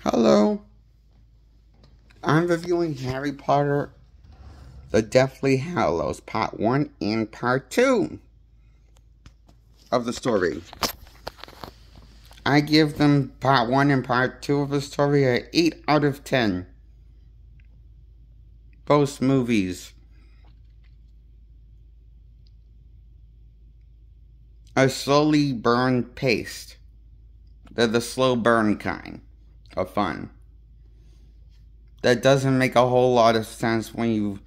Hello, I'm reviewing Harry Potter, The Deathly Hallows, Part 1 and Part 2 of the story. I give them Part 1 and Part 2 of the story a 8 out of 10. Both movies are slowly burned paste. They're the slow burn kind of fun. That doesn't make a whole lot of sense when you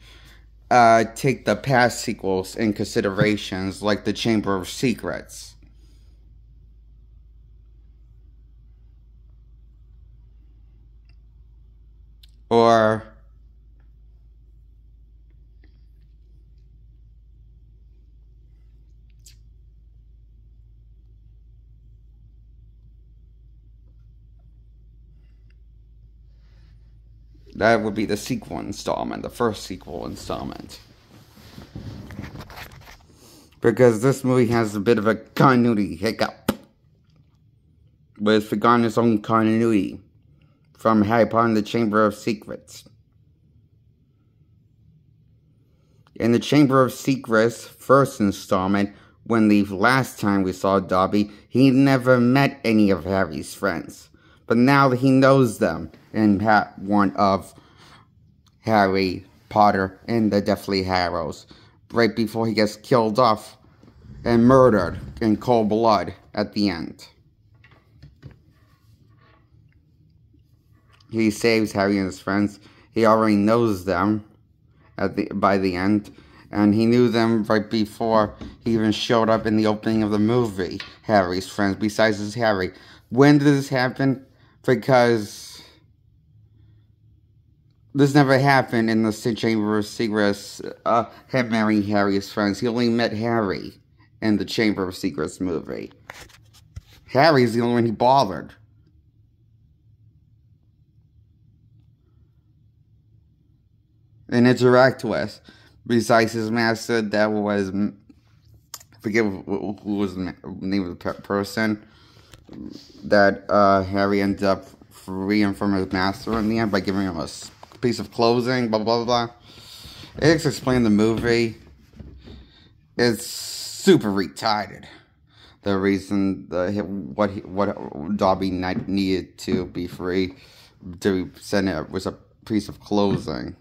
take the past sequels in considerations, like the Chamber of Secrets. Or that would be the sequel installment, the first sequel installment. Because this movie has a bit of a continuity hiccup. But it's forgotten its own continuity from Harry Potter and the Chamber of Secrets. In the Chamber of Secrets first installment, when the last time we saw Dobby, he never met any of Harry's friends. But now that he knows them in part 1 of Harry Potter and the Deathly Hallows, right before he gets killed off and murdered in cold blood at the end. He saves Harry and his friends. He already knows them by the end, and he knew them right before he even showed up in the opening of the movie, Harry's friends, besides his Harry. When did this happen? Because this never happened in the Chamber of Secrets, him marrying Harry's friends. He only met Harry in the Chamber of Secrets movie. Harry's the only one he bothered. And interact with, besides his master, that was, I forget who was the name of the person, that Harry ended up freeing from his master in the end by giving him a piece of clothing, blah, blah, blah. It's explained in the movie. It's super retarded. The reason, what Dobby needed to be free, to send it was a piece of clothing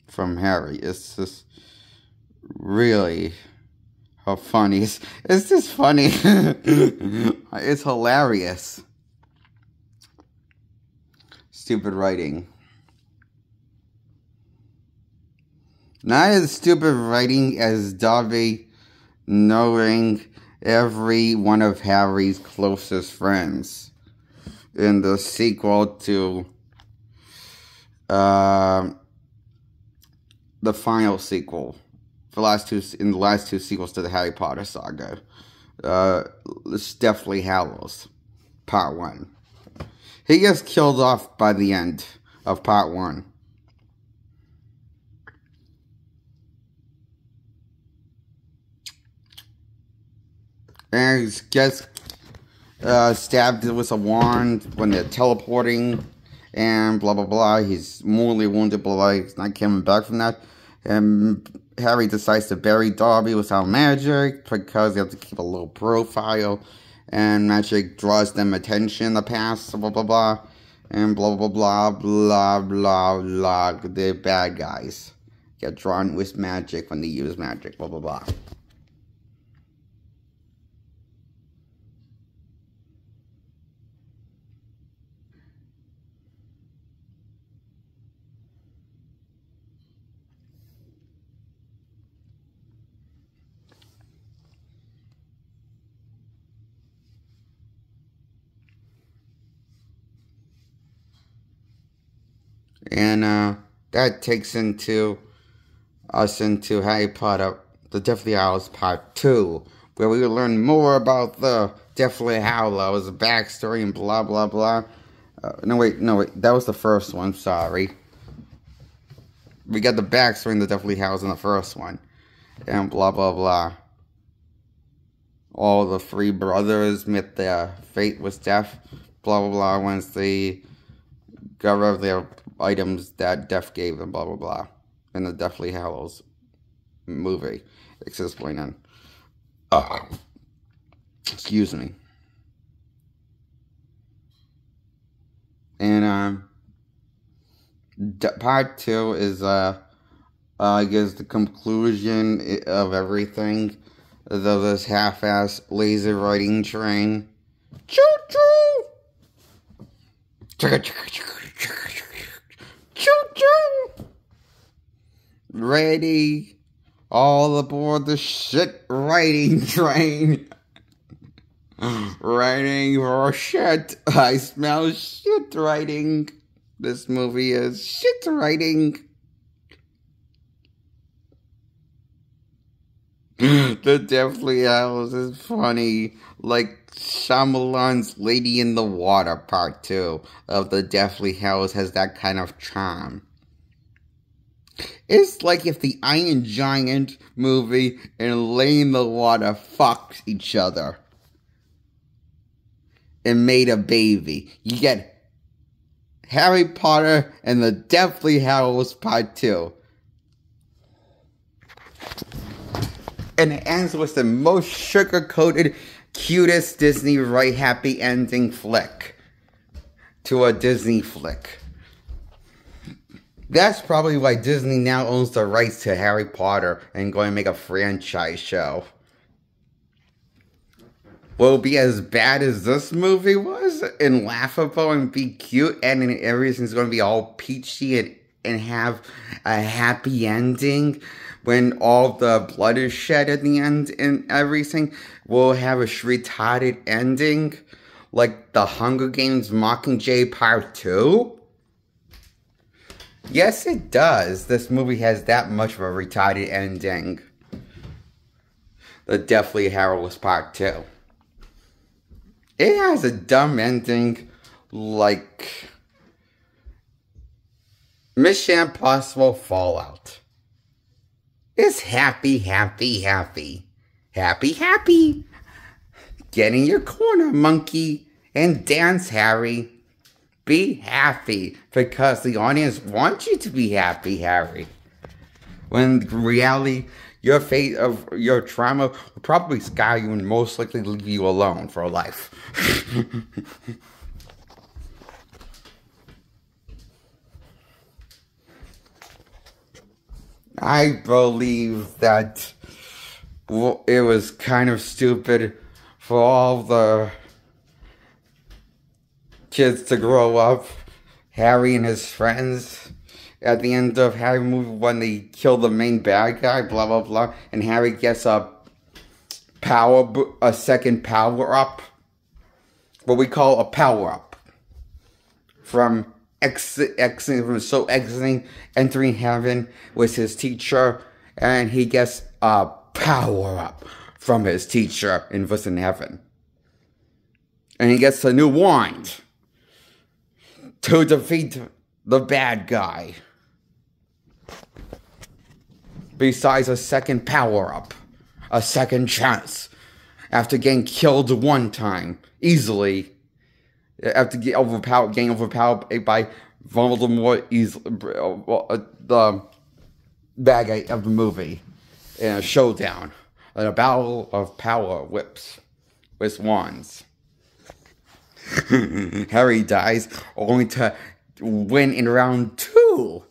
from Harry. It's just really how funny. It's just funny. It's hilarious. Stupid writing. Not as stupid writing as Dobby knowing every one of Harry's closest friends in the sequel to the final sequel, in the last two sequels to the Harry Potter saga. It's Deathly Hallows, Part 1. He gets killed off by the end of Part 1. And he gets stabbed with a wand when they're teleporting, and blah blah blah. He's mortally wounded, but he's not coming back from that. And Harry decides to bury Dobby without magic because they have to keep a low profile, and magic draws them attention in the past, blah blah blah, and blah blah blah blah blah blah. They're bad guys. Get drawn with magic when they use magic, blah blah blah. And that takes us into Harry Potter, The Deathly Hallows Part 2, where we will learn more about the Deathly Hallows, backstory, and blah, blah, blah. No, wait, that was the first one, sorry. We got the backstory in the Deathly Hallows in the first one, and blah, blah, blah. All the three brothers met their fate was death, blah, blah, blah, once the got rid of their items that Death gave them, blah, blah, blah. In the Deathly Hallows movie. It's explaining. Excuse me. And, part 2 is, I guess the conclusion of everything. This half-ass laser riding train. Choo-choo! Choo-choo! Ready. All aboard the shit riding train. Riding for shit. I smell shit riding. This movie is shit riding. The Deathly Hallows is funny. Like Shyamalan's Lady in the Water Part 2 of the Deathly Hallows has that kind of charm. It's like if the Iron Giant movie and Lady in the Water fucked each other and made a baby. You get Harry Potter and the Deathly Hallows Part 2. And it ends with the most sugar-coated, cutest Disney right happy ending flick to a Disney flick. That's probably why Disney now owns the rights to Harry Potter and going to make a franchise show. Will it be as bad as this movie was and laughable and be cute and everything's going to be all peachy and have a happy ending when all the blood is shed at the end and everything? Will it have a retarded ending like the Hunger Games Mockingjay Part 2? Yes, it does. This movie has that much of a retarded ending. The Deathly Hallows Part 2. It has a dumb ending like Mission Impossible Fallout. It's happy, happy, happy. Happy, happy. Get in your corner, monkey, and dance, Harry. Be happy, because the audience wants you to be happy, Harry. When in reality, your fate of your trauma will probably scar you and most likely leave you alone for life. I believe that it was kind of stupid for all the kids to grow up. Harry and his friends at the end of Harry movie when they kill the main bad guy, blah blah blah, and Harry gets a second power up, what we call a power up, from entering heaven with his teacher, and he gets a power up from his teacher and was in heaven, and he gets a new wand to defeat the bad guy. Besides a second power-up, a second chance, after getting killed one time, easily, after getting overpowered by Voldemort, the bad guy of the movie, in a showdown, in a battle of power whips, with wands. Harry dies, only to win in round 2,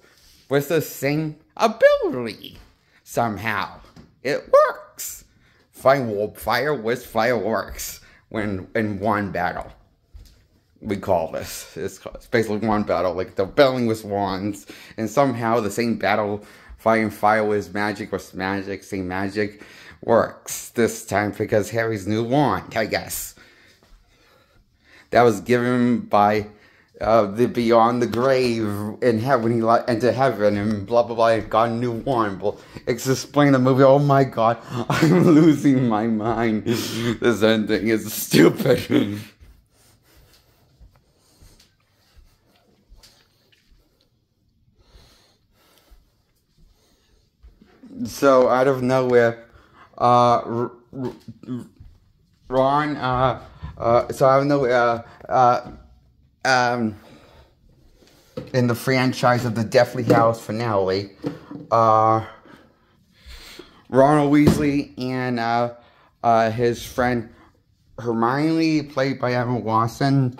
with the same ability. Somehow, it works. Fire with fireworks when in one battle. We call this. It's basically one battle, like the battling with wands, and somehow the same battle, fighting fire with magic, same magic, works this time because Harry's new wand, I guess. That was given by the beyond the grave in heaven, when he entered heaven and blah blah blah, and got a new wand. Well, it's explaining the movie. Oh my god, I'm losing my mind. This ending is stupid. So out of nowhere, Ron, so out of nowhere, in the franchise of the Deathly Hallows finale, Ronald Weasley and his friend Hermione, played by Emma Watson,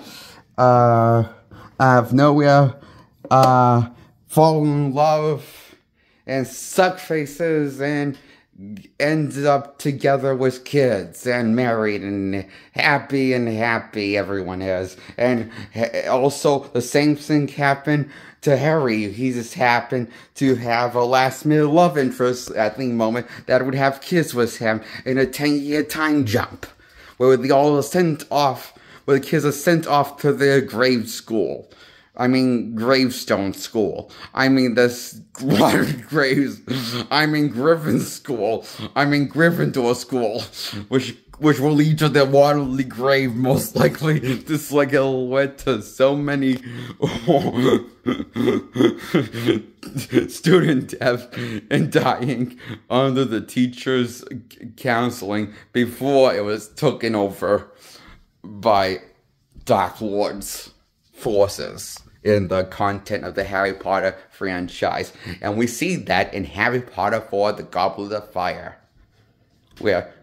out of nowhere, fall in love and suck faces and ended up together with kids and married and happy everyone is. And also the same thing happened to Harry. He just happened to have a last minute love interest at the moment that would have kids with him in a 10-year time jump where they all are sent off, where the kids are sent off to their grave school. I mean, gravestone school. I mean, this graves. I mean, Griffin school. I mean, Gryffindor school, which will lead to their watery grave, most likely. Just like it led to so many student death and dying under the teachers' counseling before it was taken over by Dark Lord's forces in the content of the Harry Potter franchise. And we see that in Harry Potter 4, The Goblet of Fire, where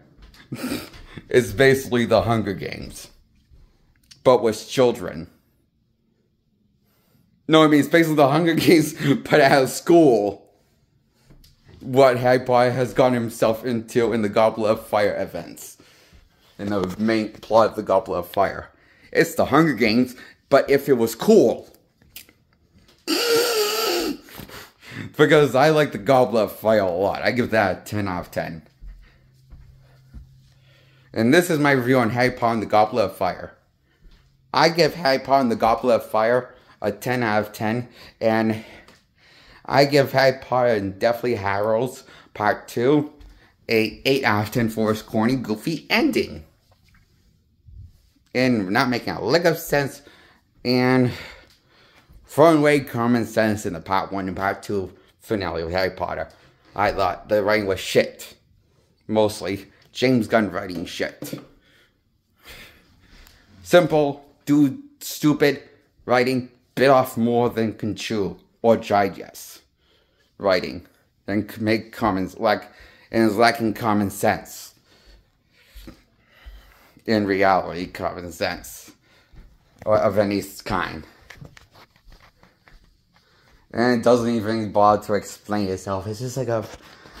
it's basically the Hunger Games, but with children. No, I mean, it's basically the Hunger Games, but at a school. What Harry Potter has gotten himself into in the Goblet of Fire events. In the main plot of the Goblet of Fire. It's the Hunger Games, but if it was cool. Because I like the Goblet of Fire a lot. I give that a 10 out of 10. And this is my review on Harry Potter and the Goblet of Fire. I give Harry Potter and the Goblet of Fire a 10 out of 10. And I give Harry Potter and Deathly Hallows Part 2 a 8 out of 10 for its corny, goofy ending. And not making a lick of sense. And throwing away common sense in the Part 1 and Part 2 finale of Harry Potter. I thought the writing was shit. Mostly James Gunn writing shit. Simple, stupid writing, bit off more than can chew or digest. Writing and make comments and is lacking common sense. In reality, common sense of any kind. And it doesn't even bother to explain itself. It's just like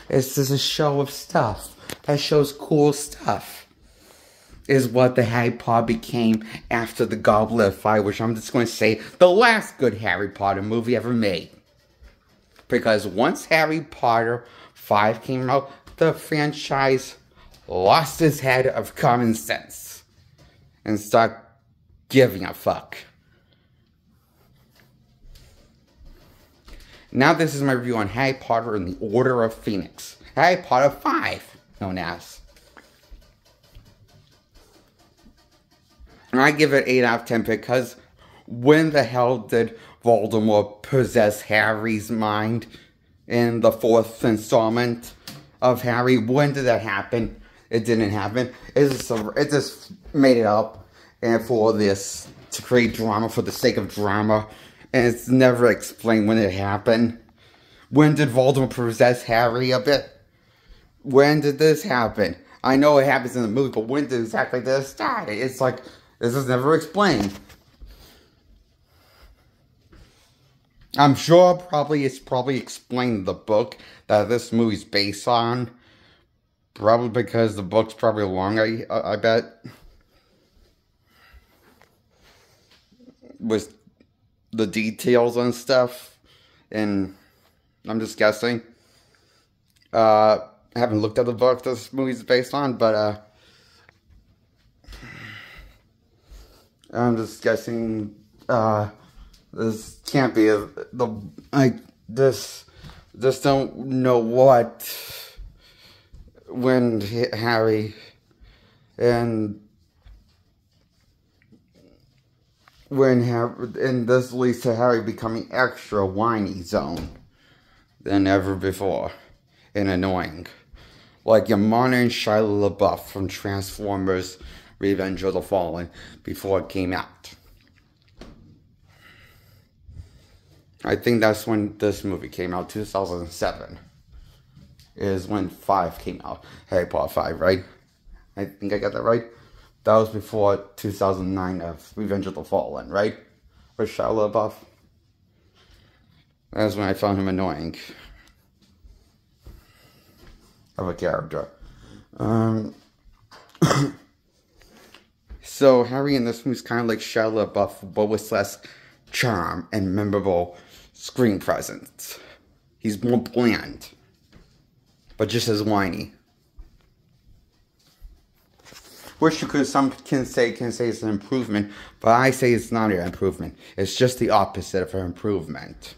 it's just a show of stuff. That shows cool stuff. Is what the Harry Potter became after the Goblet of Fire, which I'm just going to say, the last good Harry Potter movie ever made. Because once Harry Potter 5 came out, the franchise lost its head of common sense. And started giving a fuck. Now this is my review on Harry Potter and the Order of Phoenix. Harry Potter 5, known as. And I give it 8 out of 10 because when the hell did Voldemort possess Harry's mind in the 4th installment of Harry? When did that happen? It didn't happen. It just made it up and for this, to create drama for the sake of drama. And it's never explained when it happened. When did Voldemort possess Harry a bit? When did this happen? I know it happens in the movie, but when did exactly this start? It's like, this is never explained. I'm sure it's probably explained in the book that this movie's based on. Probably because the book's probably long, I bet. With the details and stuff, and I'm just guessing. I haven't looked at the book this movie's based on, but I'm just guessing. This can't be this don't know what when Harry and. And this leads to Harry becoming extra whiny zone than ever before. And annoying. Like your modern Shia LaBeouf from Transformers Revenge of the Fallen before it came out. I think that's when this movie came out, 2007. Is when 5 came out. Harry Potter 5, right? I think I got that right. That was before 2009 of Revenge of the Fallen, right? With Shia LaBeouf. That's when I found him annoying. Of a character. So Harry in this movie is kind of like Shia LaBeouf, but with less charm and memorable screen presence. He's more bland, but just as whiny. Which some can say it's an improvement, but I say it's not an improvement. It's just the opposite of an improvement.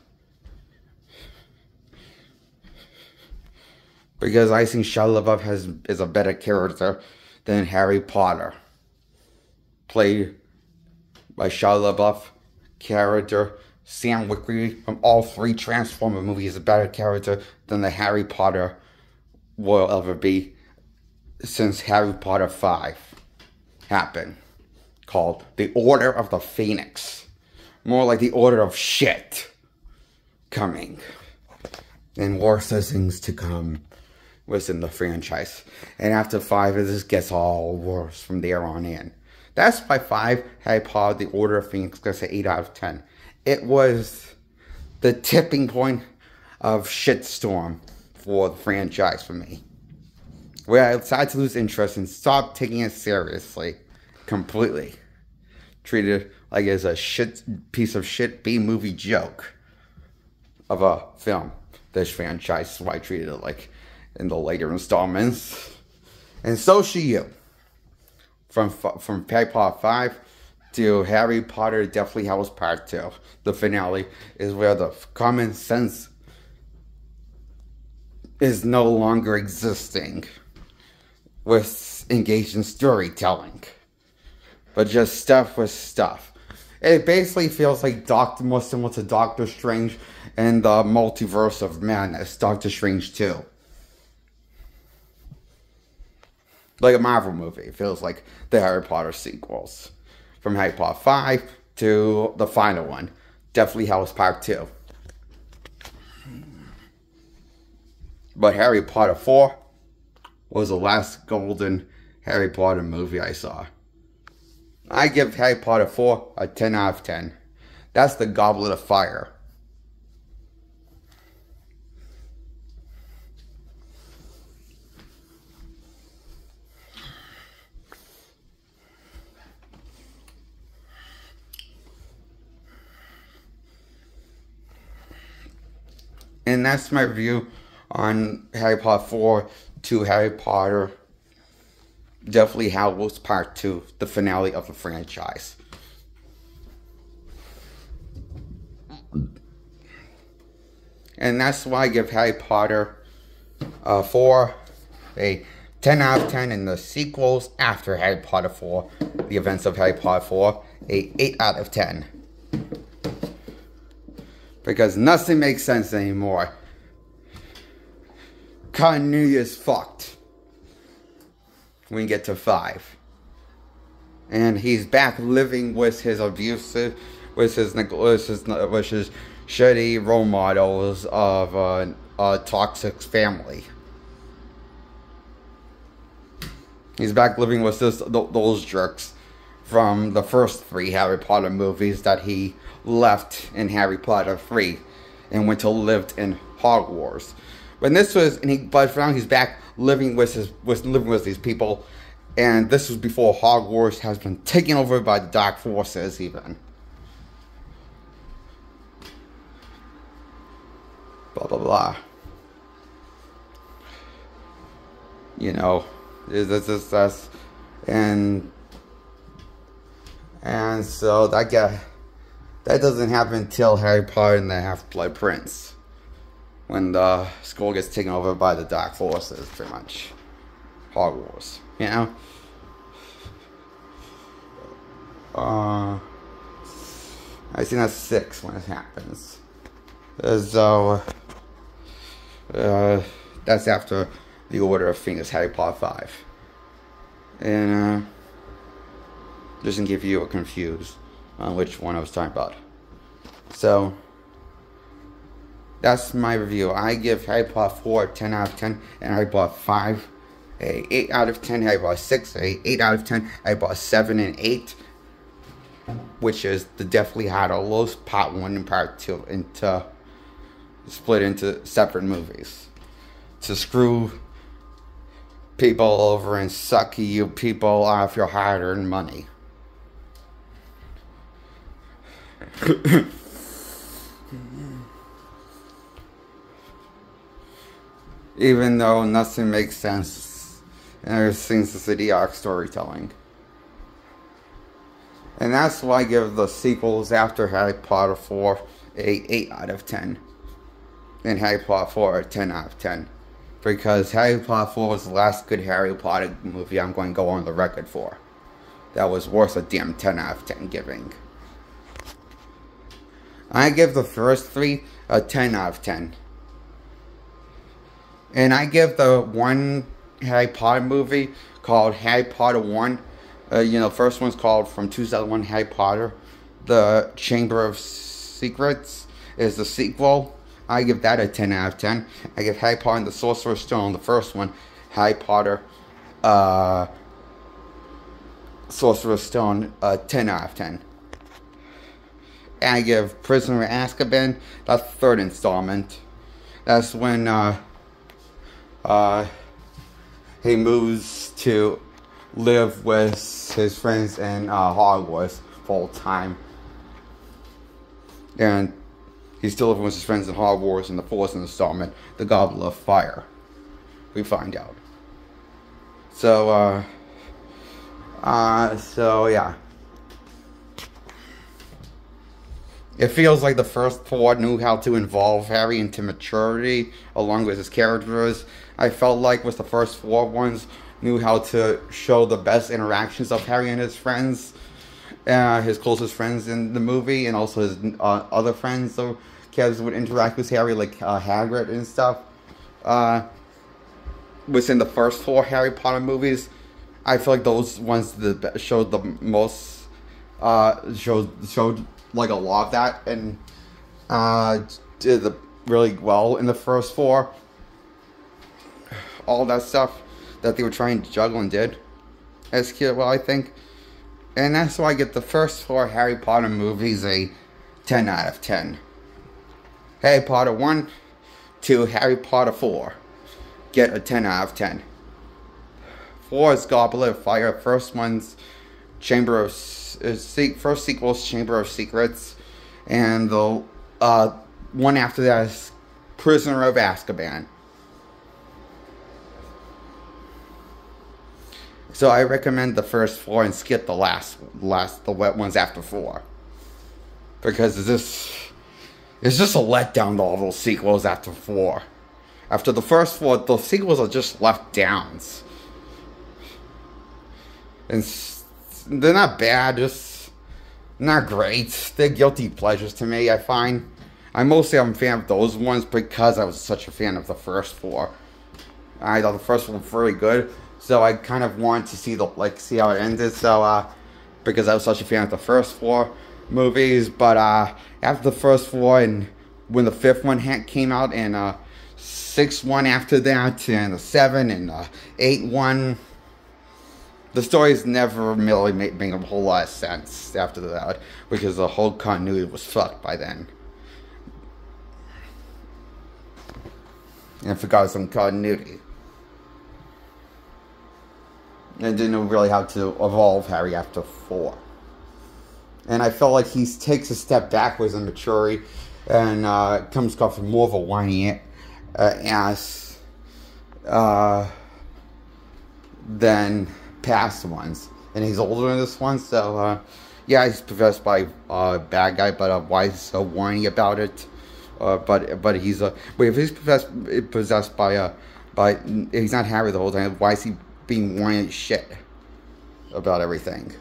Because I think Shia LaBeouf is a better character than Harry Potter. Played by Shia LaBeouf character. Sam Witwer from all 3 Transformer movies is a better character than the Harry Potter will ever be since Harry Potter 5 happened. Called The Order of the Phoenix. More like the Order of Shit coming. And worse things to come within the franchise. And after 5, it just gets all worse from there on in. That's why 5, Harry Potter, The Order of Phoenix, gets an 8 out of 10. It was the tipping point of shitstorm for the franchise for me. Where I decided to lose interest and stop taking it seriously. Completely. Treated it like it's a piece of shit B-movie joke of a film. This franchise, so I treated it like in the later installments. And so should you. From Harry Potter 5 to Harry Potter Deathly Hallows Part 2. The finale is where the common sense is no longer existing. With engaged in storytelling. But just stuff with stuff. It basically feels like more similar to Doctor Strange and the Multiverse of Madness. Doctor Strange 2. Like a Marvel movie. It feels like the Harry Potter sequels. From Harry Potter 5 to the final one. Deathly Hallows Part 2. But Harry Potter 4 was the last golden Harry Potter movie I saw. I give Harry Potter 4 a 10 out of 10. That's the Goblet of Fire. And that's my review on Harry Potter 4 to Harry Potter Deathly Hallows Part 2, the finale of the franchise. And that's why I give Harry Potter 4 a 10 out of 10, and the sequels after Harry Potter 4, the events of Harry Potter 4, a 8 out of 10. Because nothing makes sense anymore. Continuity is fucked. When we get to 5. And he's back living with his abusive, with his shitty role models of a toxic family. He's back living with those jerks from the first 3 Harry Potter movies that he left in Harry Potter 3 and went to live in Hogwarts. When this was, but now he's back living with these people, and this was before Hogwarts has been taken over by the Dark Forces even. Blah blah blah. You know, that's and so that doesn't happen until Harry Potter and the Half-Blood Prince. When the school gets taken over by the Dark Forces, pretty much. Hogwarts, you know? I think that's 6 when it happens. So, that's after the Order of Phoenix, Harry Potter 5. And, just in case you were confused on which one I was talking about. So, that's my review. I give Harry Potter 4 a 10 out of 10, and Harry Potter 5 a 8 out of 10, Harry Potter 6 a 8 out of 10, Harry Potter 7 and 8, which is the Deathly Hallows Part 1 and Part 2 into split into separate movies to screw people over and suck you people off your hard-earned money. Even though nothing makes sense, and everything's just idiotic storytelling. And that's why I give the sequels after Harry Potter 4 a 8 out of 10. And Harry Potter 4 a 10 out of 10. Because Harry Potter 4 was the last good Harry Potter movie I'm going to go on the record for. That was worth a damn 10 out of 10 giving. I give the first 3 a 10 out of 10. And I give the one Harry Potter movie called Harry Potter 1. First one's called from 2001 Harry Potter. The Chamber of Secrets is the sequel. I give that a 10 out of 10. I give Harry Potter and the Sorcerer's Stone, the first one, Harry Potter, Sorcerer's Stone, a 10 out of 10. And I give Prisoner of Azkaban, that's the third installment. That's when, he moves to live with his friends in Hogwarts full time. And he's still living with his friends in Hogwarts in the fourth installment, The Goblet of Fire. We find out. So yeah. It feels like the first 4 knew how to involve Harry into maturity along with his characters. I felt like with the first 4 ones knew how to show the best interactions of Harry and his friends, his closest friends in the movie, and also his other friends. So characters would interact with Harry, like Hagrid and stuff. Within the first 4 Harry Potter movies, I feel like those ones showed the most, showed like a lot of that, and did really well in the first 4. All that stuff that they were trying to juggle and did as kid, well, I think. And that's why I get the first 4 Harry Potter movies a 10 out of 10. Harry Potter 1 to Harry Potter 4 get a 10 out of 10. 4 is Goblet of Fire. First one's first sequel's Chamber of Secrets, and the one after that is Prisoner of Azkaban. So I recommend the first 4 and skip the the wet ones after 4, because it's just a letdown to all those sequels after 4. After the first 4, the sequels are just left downs, and they're not bad, just not great. They're guilty pleasures to me, I find. I'm a fan of those ones because I was such a fan of the first 4. I thought the first one was very good, so I kind of wanted to see see how it ended. So because I was such a fan of the first 4 movies, but after the first 4 and when the 5th one came out, and 6th one after that, and the 7 and 8 one. The stories never really made a whole lot of sense after that, because the whole continuity was fucked by then. And forgot some continuity. And didn't know really how to evolve Harry after 4. And I felt like he takes a step backwards in maturity, and comes off more of a whiny ass than past ones, and he's older in this one, so yeah, he's possessed by a bad guy, but why is he so whiny about it? But he's if he's possessed by he's not Harry the whole time, why is he being whiny as shit about everything?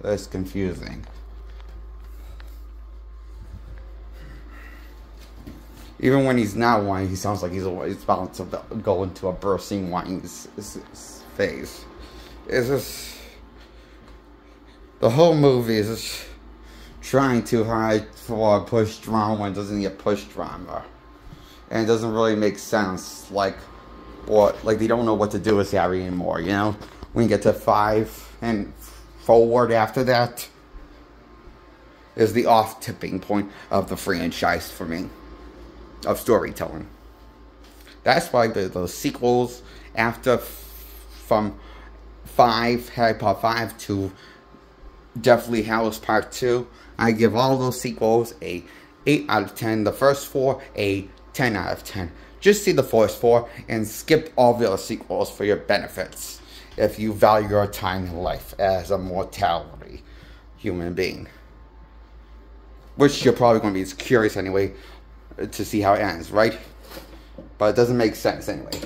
That's confusing. Even when he's not whining, he sounds like he's about to go into a bursting whining phase. It's just, the whole movie is just trying too hard for push drama when it doesn't get push drama. And it doesn't really make sense, like they don't know what to do with Harry anymore, you know? When you get to 5 and forward after that is the off-tipping point of the franchise for me, of storytelling. That's why the sequels after from 5, Harry Potter 5 to Deathly Hallows Part 2, I give all those sequels a 8 out of 10. The first 4, a 10 out of 10. Just see the first 4 and skip all the other sequels for your benefits if you value your time in life as a mortality human being. Which you're probably going to be curious anyway to see how it ends, right? But it doesn't make sense anyway.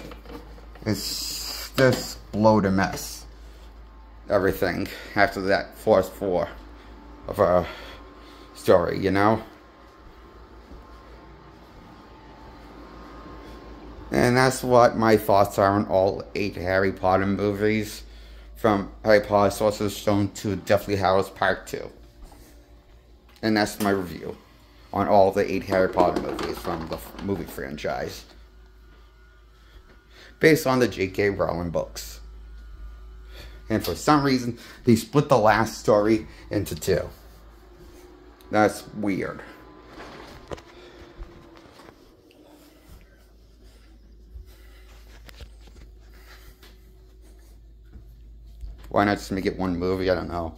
It's just blow to mess. Everything after that first 4 of a story, you know? And that's what my thoughts are on all 8 Harry Potter movies, from Harry Potter Sorcerer's Stone to Deathly Hallows Part 2. And that's my review on all the 8 Harry Potter movies from the movie franchise, based on the J.K. Rowling books. And for some reason, they split the last story into 2. That's weird. Why not just make it one movie? I don't know.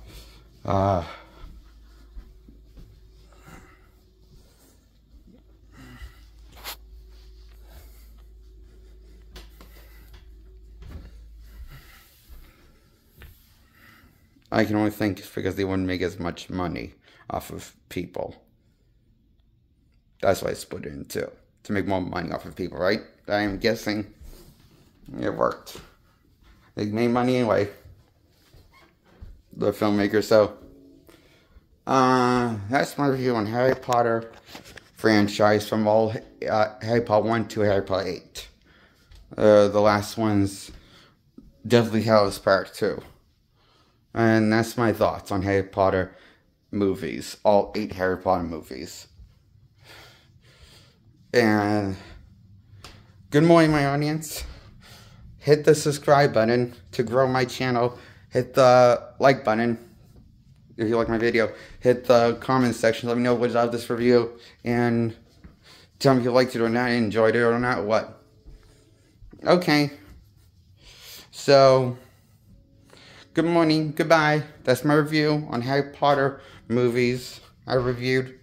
I can only think it's because they wouldn't make as much money off of people. That's why I split it in 2. To make more money off of people, right? I'm guessing it worked. They made money anyway, the filmmaker. So that's my review on Harry Potter franchise, from all Harry Potter 1 to Harry Potter 8. The last one's Deathly Hallows Part 2. And that's my thoughts on Harry Potter movies, all 8 Harry Potter movies. And good morning, my audience. Hit the subscribe button to grow my channel. Hit the like button if you like my video. Hit the comment section. Let me know what's out of this review. And tell me if you liked it or not, enjoyed it or not, what. Okay. So, good morning. Goodbye. That's my review on Harry Potter movies I reviewed.